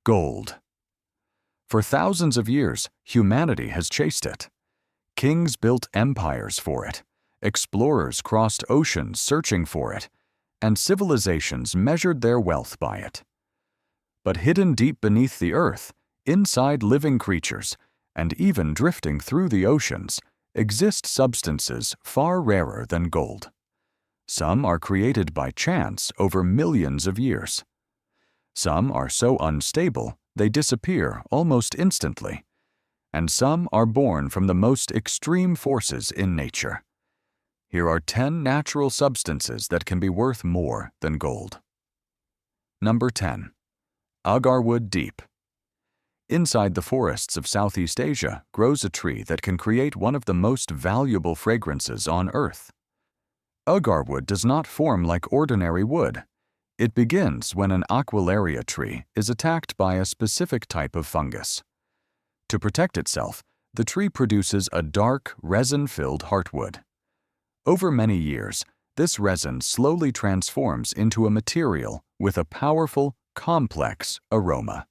Gold. For thousands of years, humanity has chased it. Kings built empires for it, explorers crossed oceans searching for it, and civilizations measured their wealth by it. But hidden deep beneath the earth, inside living creatures, and even drifting through the oceans, exist substances far rarer than gold. Some are created by chance over millions of years. Some are so unstable they disappear almost instantly, and some are born from the most extreme forces in nature. Here are 10 natural substances that can be worth more than gold. Number 10. Agarwood Deep. Inside the forests of Southeast Asia grows a tree that can create one of the most valuable fragrances on Earth. Agarwood does not form like ordinary wood. It begins when an Aquilaria tree is attacked by a specific type of fungus. To protect itself, the tree produces a dark, resin-filled heartwood. Over many years, this resin slowly transforms into a material with a powerful, complex aroma.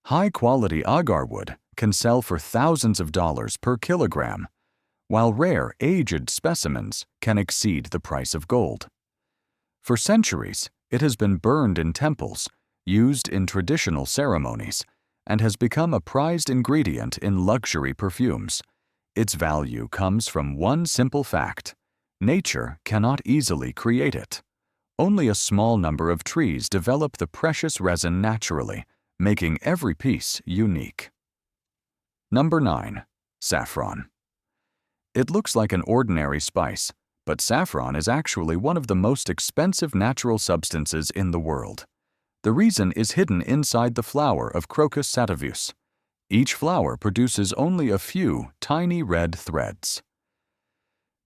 High-quality agarwood can sell for thousands of dollars per kilogram, while rare, aged specimens can exceed the price of gold. For centuries, it has been burned in temples, used in traditional ceremonies, and has become a prized ingredient in luxury perfumes. Its value comes from one simple fact: nature cannot easily create it. Only a small number of trees develop the precious resin naturally, making every piece unique. Number 9. Saffron. It looks like an ordinary spice, but saffron is actually one of the most expensive natural substances in the world. The reason is hidden inside the flower of Crocus sativus. Each flower produces only a few tiny red threads.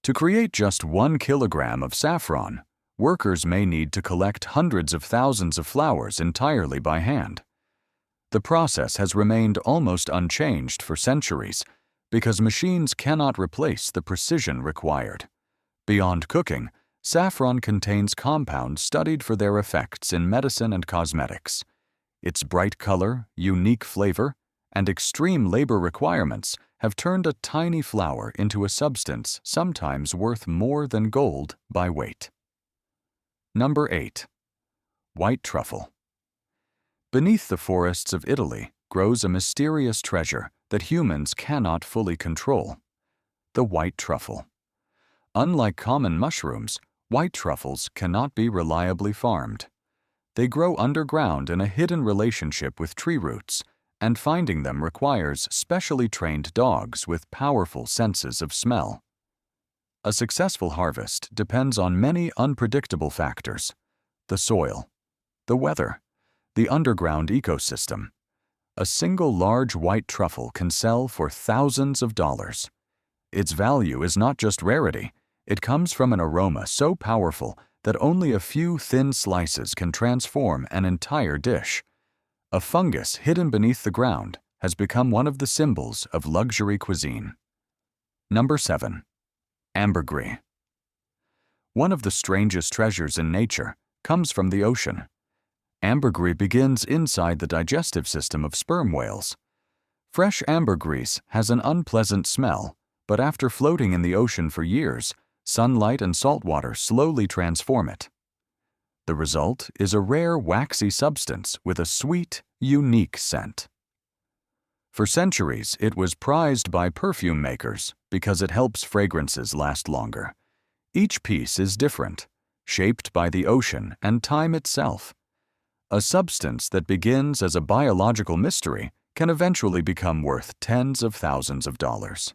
To create just 1 kilogram of saffron, workers may need to collect hundreds of thousands of flowers entirely by hand. The process has remained almost unchanged for centuries because machines cannot replace the precision required. Beyond cooking, saffron contains compounds studied for their effects in medicine and cosmetics. Its bright color, unique flavor, and extreme labor requirements have turned a tiny flower into a substance sometimes worth more than gold by weight. Number 8. White truffle. Beneath the forests of Italy grows a mysterious treasure that humans cannot fully control: the white truffle. Unlike common mushrooms, white truffles cannot be reliably farmed. They grow underground in a hidden relationship with tree roots, and finding them requires specially trained dogs with powerful senses of smell. A successful harvest depends on many unpredictable factors: the soil, the weather, the underground ecosystem. A single large white truffle can sell for thousands of dollars. Its value is not just rarity, it comes from an aroma so powerful that only a few thin slices can transform an entire dish. A fungus hidden beneath the ground has become one of the symbols of luxury cuisine. Number 7. Ambergris. One of the strangest treasures in nature comes from the ocean. Ambergris begins inside the digestive system of sperm whales. Fresh ambergris has an unpleasant smell, but after floating in the ocean for years, sunlight and salt water slowly transform it. The result is a rare waxy substance with a sweet, unique scent. For centuries, it was prized by perfume makers because it helps fragrances last longer. Each piece is different, shaped by the ocean and time itself. A substance that begins as a biological mystery can eventually become worth tens of thousands of dollars.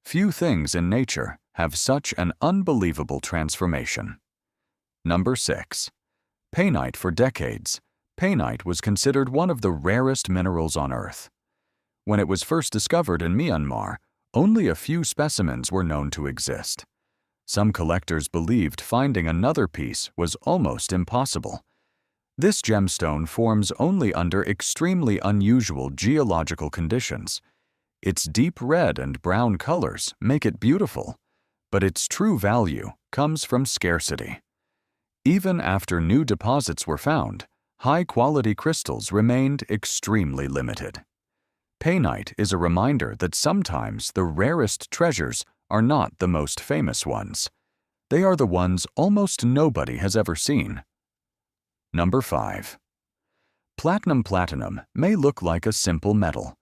Few things in nature have such an unbelievable transformation. Number 6. Painite. For decades, painite was considered one of the rarest minerals on Earth. When it was first discovered in Myanmar, only a few specimens were known to exist. Some collectors believed finding another piece was almost impossible. This gemstone forms only under extremely unusual geological conditions. Its deep red and brown colors make it beautiful, but its true value comes from scarcity. Even after new deposits were found, high-quality crystals remained extremely limited. Painite is a reminder that sometimes the rarest treasures are not the most famous ones. They are the ones almost nobody has ever seen. Number 5. Platinum may look like a simple metal,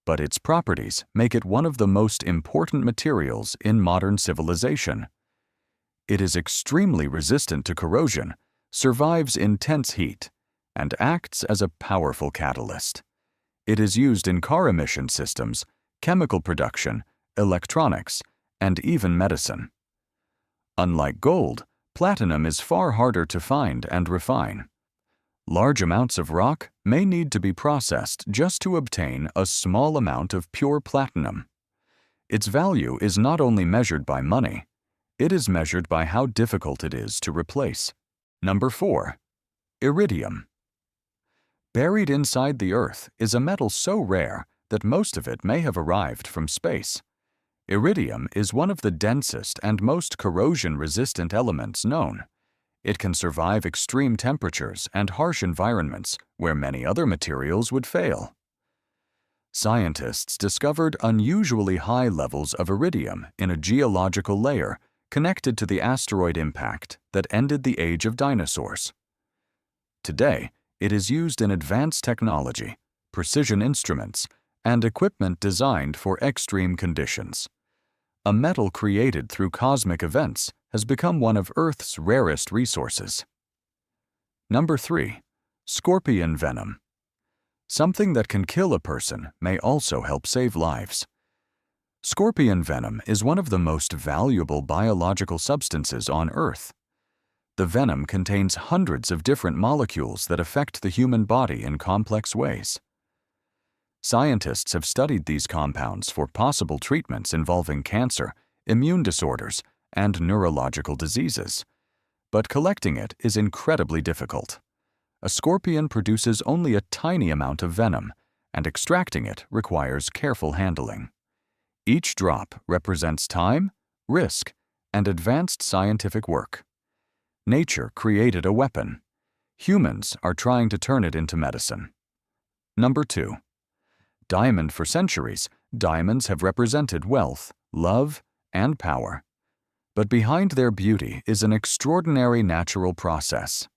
but its properties make it one of the most important materials in modern civilization. It is extremely resistant to corrosion, survives intense heat, and acts as a powerful catalyst. It is used in car emission systems, chemical production, electronics, and even medicine. Unlike gold, platinum is far harder to find and refine. Large amounts of rock may need to be processed just to obtain a small amount of pure platinum. Its value is not only measured by money, it is measured by how difficult it is to replace. Number 4. Iridium. Buried inside the Earth is a metal so rare that most of it may have arrived from space. Iridium is one of the densest and most corrosion-resistant elements known. It can survive extreme temperatures and harsh environments where many other materials would fail. Scientists discovered unusually high levels of iridium in a geological layer connected to the asteroid impact that ended the age of dinosaurs. Today, it is used in advanced technology, precision instruments, and equipment designed for extreme conditions. A metal created through cosmic events has become one of Earth's rarest resources. Number 3. Scorpion venom. Something that can kill a person may also help save lives. Scorpion venom is one of the most valuable biological substances on Earth. The venom contains hundreds of different molecules that affect the human body in complex ways. Scientists have studied these compounds for possible treatments involving cancer, immune disorders, and neurological diseases. But collecting it is incredibly difficult. A scorpion produces only a tiny amount of venom, and extracting it requires careful handling. Each drop represents time, risk, and advanced scientific work. Nature created a weapon. Humans are trying to turn it into medicine. Number 2. Diamond. For centuries, diamonds have represented wealth, love, and power. But behind their beauty is an extraordinary natural process.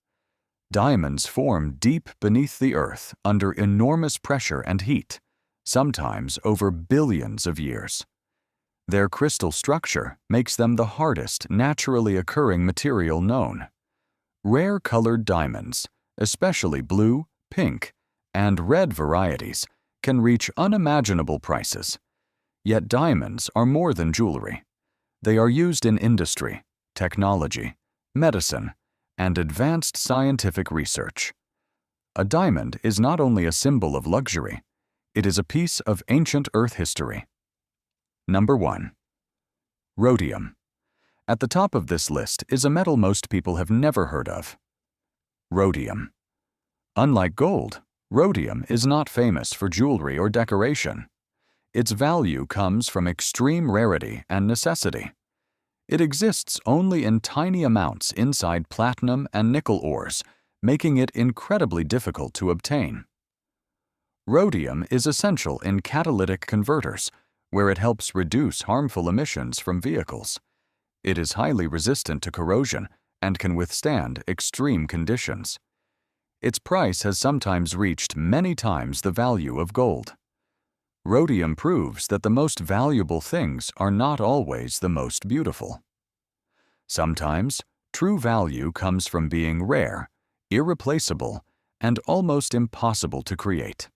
Diamonds form deep beneath the earth under enormous pressure and heat, sometimes over billions of years. Their crystal structure makes them the hardest naturally occurring material known. Rare colored diamonds, especially blue, pink, and red varieties, can reach unimaginable prices. Yet diamonds are more than jewelry. They are used in industry, technology, medicine, and advanced scientific research. A diamond is not only a symbol of luxury, it is a piece of ancient Earth history. Number 1. Rhodium. At the top of this list is a metal most people have never heard of. Rhodium. Unlike gold, rhodium is not famous for jewelry or decoration. Its value comes from extreme rarity and necessity. It exists only in tiny amounts inside platinum and nickel ores, making it incredibly difficult to obtain. Rhodium is essential in catalytic converters, where it helps reduce harmful emissions from vehicles. It is highly resistant to corrosion and can withstand extreme conditions. Its price has sometimes reached many times the value of gold. Rhodium proves that the most valuable things are not always the most beautiful. Sometimes, true value comes from being rare, irreplaceable, and almost impossible to create.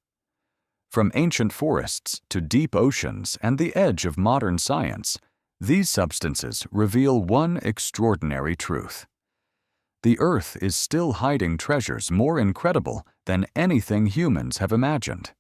From ancient forests to deep oceans and the edge of modern science, these substances reveal one extraordinary truth. The Earth is still hiding treasures more incredible than anything humans have imagined.